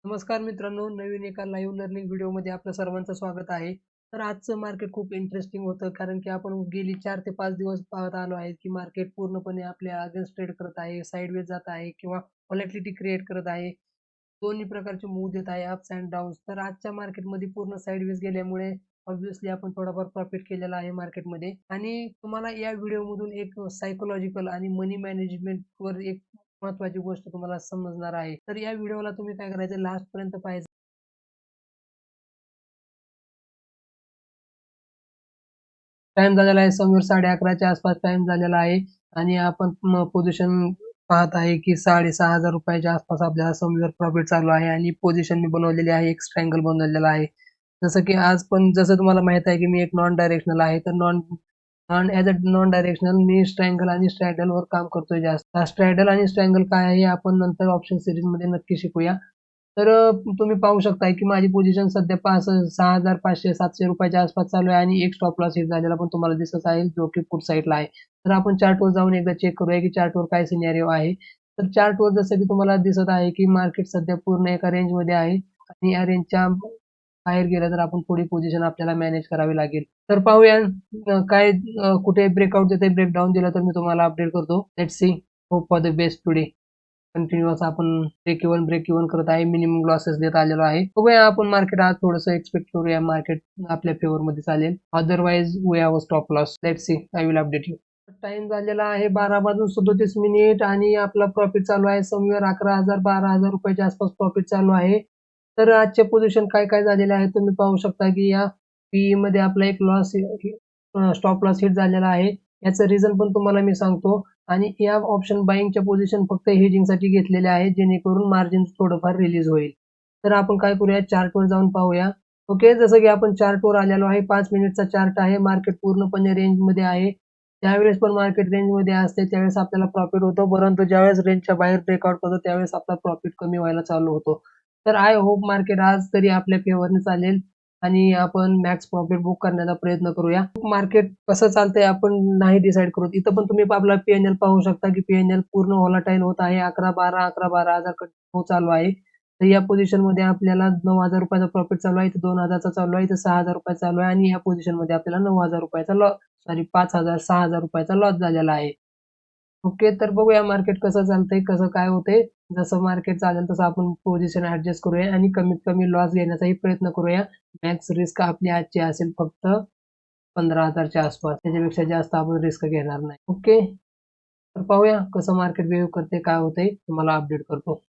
नमस्कार मित्रांनो, नवीन एका लाईव्ह लर्निंग व्हिडिओमध्ये आपलं सर्वांचं स्वागत आहे. तर आजचं मार्केट खूप इंटरेस्टिंग होतं कारण की आपण गेली 4 ते 5 दिवस पाहत आलो आहे की मार्केट पूर्णपणे आपल्या अगेन्स्ट ट्रेड करत आहे, साइडवेज जात आहे किंवा व्हॉलॅटिलिटी क्रिएट करत आहे. दोन्ही प्रकारचे मूव्ह देत आहे, अप्स अँड डाउन्स. तर आजच्या मार्केटमध्ये पूर्ण साइडवेज गेल्यामुळे ऑब्व्हियसली आपण थोडाफार प्रॉफिट केलेला आहे मार्केटमध्ये आणि तुम्हाला या व्हिडिओमधून एक सायकॉलॉजिकल आणि मनी मॅनेजमेंटवर एक महत्त्वाची गोष्ट तुम्हाला समजणार आहे. तर या व्हिडिओला तुम्ही काय करायचं लास्टपर्यंत पाहायचं. टाइम झालेला आहे समोर 11:30च्या आसपास टाइम झालेला आहे आणि आपण पोझिशन पाहत आहे की ₹6,500 आसपास आपल्याला समोर प्रॉफिट चालू आहे आणि पोझिशन मी बनवलेली आहे, एक ट्रायंगल बनवलेला आहे. जसं की आज पण जसं तुम्हाला माहित आहे की मी एक नॉन डायरेक्शनल आहे, तर non non as a non directional मी स्ट्रँगल आणि स्ट्रॅडलवर काम करतोय जास्त. स्ट्रॅडल आणि स्ट्रँगल काय आहे हे आपण नंतर ऑप्शन सीरीजमध्ये नक्की शिकूया. तर तुम्ही पाहू शकताय की माझी पोझिशन सध्या 6,500-700 च्या आसपास चालू आहे आणि एक स्टॉप लॉस हिट झालेला पण तुम्हाला दिसत आहे, जो की पुट साईडला आहे. तर आपण चार्टवर जाऊन एकदा चेक करूया की चार्टवर काय सिनेरिओ आहे. तर चार्टवर जसं की तुम्हाला दिसत आहे की मार्केट सध्या पूर्ण एका रेंजमध्ये आहे आणि या रेंजच्या बाहेर गेलं तर आपण पुढील पोझिशन आपल्याला मॅनेज करावी लागेल. तर पाहूया काय कुठे ब्रेकआउट देते, ब्रेकडाउन दिलं तर मी तुम्हाला अपडेट करतो. Let's see. Hope for the best today. Continuous आपण ब्रेक इव्हन करत आहे, मिनिमम लॉसेस देत आलेलो आहे. बघूया आपण मार्केट आज थोडंसं एक्सपेक्ट करूया मार्केट आपल्या फेवर मध्ये चालेल. Otherwise we have a stop loss. Let's see. I will update you. Time झालेला आहे 12:37 आणि आपला प्रॉफिट चालू आहे समवेअर 11,000-12,000 आसपास प्रॉफिट चालू आहे. तर आजचे पोझिशन काय काय झालेले आहे तुम्ही पाहू शकता की या पीई मध्ये आपला एक लॉस स्टॉप लॉस हिट झालेला आहे. याचं रिझन पण तुम्हाला मी सांगतो आणि या ऑप्शन बाईंगच्या पोझिशन फक्त हेजिंगसाठी घेतलेल्या आहेत जेणेकरून मार्जिन थोडंफार रिलीज होईल. तर आपण काय करूया चार्टवर जाऊन पाहूया. ओके, जसं की आपण चार्टवर आलेलो आहे. 5 मिनिटचा चार्ट आहे. मार्केट पूर्णपणे रेंजमध्ये आहे. ज्यावेळेस पण मार्केट रेंजमध्ये असते त्यावेळेस आपल्याला प्रॉफिट होतो, परंतु ज्यावेळेस रेंजच्या बाहेर ब्रेकआउट करतो त्यावेळेस आपला प्रॉफिट कमी व्हायला चालू होतो. तर आय होप मार्केट आज तरी आपल्या फेवरने चालेल आणि आपण मॅक्स प्रॉफिट बुक करण्याचा प्रयत्न करूया. मार्केट कसं चालतंय आपण नाही डिसाईड करू. इथं पण तुम्ही आपला पी पाहू शकता की पी पूर्ण व्हॉलटाईल होत आहे. 11-12, 11-12,000 कंटिन्यू चालू आहे. तर या पोझिशनमध्ये आपल्याला ₹9,000 चा प्रॉफिट चालू आहे, इथं 2,000 चा चालू आहे, इथं ₹6,000 चालू आहे आणि या पोझिशनमध्ये आपल्याला ₹9,000 चा लॉस, सॉरी 5,000 ₹6,000 चा लॉस झालेला आहे. ओके, तर बघूया मार्केट कसं चालतंय, कसं काय होतंय. जसं मार्केट चालेल तसं आपण पोझिशन ॲडजस्ट करूया आणि कमीत कमी लॉस घेण्याचाही प्रयत्न करूया. मॅक्स रिस्क आपली आजची असेल फक्त 15,000 च्या आसपास. त्याच्यापेक्षा जास्त आपण रिस्क घेणार नाही. ओके, तर पाहूया कसं मार्केट बिहेव करते, काय होतंय, तुम्हाला अपडेट करतो.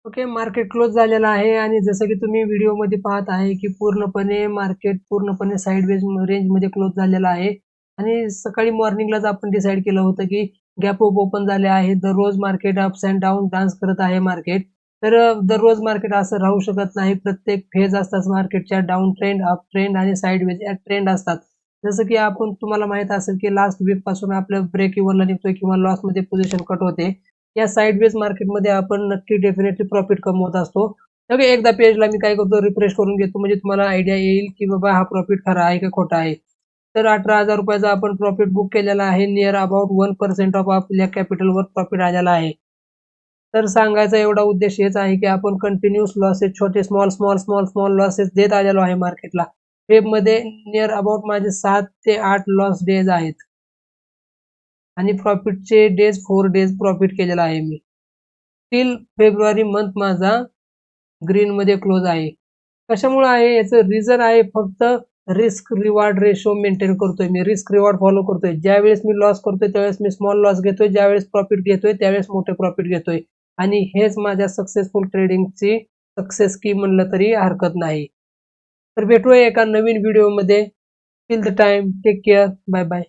ओके, मार्केट क्लोज झालेलं आहे आणि जसं की तुम्ही व्हिडिओमध्ये पाहत आहे की पूर्णपणे साइडवेज रेंजमध्ये क्लोज झालेला आहे आणि सकाळी मॉर्निंगलाच आपण डिसाईड केलं होतं की गॅप अप ओपन झाले आहे. दररोज market ups and down dance करत आहे मार्केट. तर दररोज मार्केट असं राहू शकत नाही. प्रत्येक फेज असतात मार्केटच्या, डाऊन ट्रेंड, अप ट्रेंड आणि साइडवेज या ट्रेंड असतात. जसं की आपण तुम्हाला माहित असेल की लास्ट वीक पासून आपलं ब्रेक इव्हनला निघतोय किंवा लॉसमध्ये पोझिशन कट होते. या साइडवेज मार्केटमध्ये आपण नक्की डेफिनेटली प्रॉफिट कमवत असतो. तर एकदा पेजला मी काय करतो रिफ्रेश करून घेतो म्हणजे तुम्हाला आयडिया येईल की बाबा हा प्रॉफिट खरा आहे का खोटा आहे. तर 18,000 रुपयाचा आपण प्रॉफिट बुक केलेला आहे. नियर अबाउट 1% ऑफ आपल्या कॅपिटलवर प्रॉफिट आलेला आहे. तर सांगायचा एवढा उद्देश हेच आहे की आपण कंटिन्यूअस लॉसेस छोटे स्मॉल लॉसेस देत आलेलो आहे मार्केटला. फेबमध्ये नियर अबाउट माझे 7 ते 8 लॉस डेज आहेत आणि प्रॉफिटचे डेज 4 डेज प्रॉफिट केलेला आहे मी. टिल फेब्रुवारी मंथ माझा ग्रीनमध्ये क्लोज आहे. कशामुळे आहे याचं रिझन आहे फक्त रिस्क रिवॉर्ड रेशो मेंटेन करतोय मी. रिस्क रिवॉर्ड फॉलो करतोय. ज्यावेळेस मी लॉस करतोय त्यावेळेस मी स्मॉल लॉस घेतोय, ज्यावेळेस प्रॉफिट घेतोय त्यावेळेस मोठे प्रॉफिट घेतोय आणि हेच माझ्या सक्सेसफुल ट्रेडिंगची सक्सेस की म्हणलं तरी हरकत नाही. तर भेटूया एका नवीन व्हिडिओमध्ये. Till the time take care. Bye bye.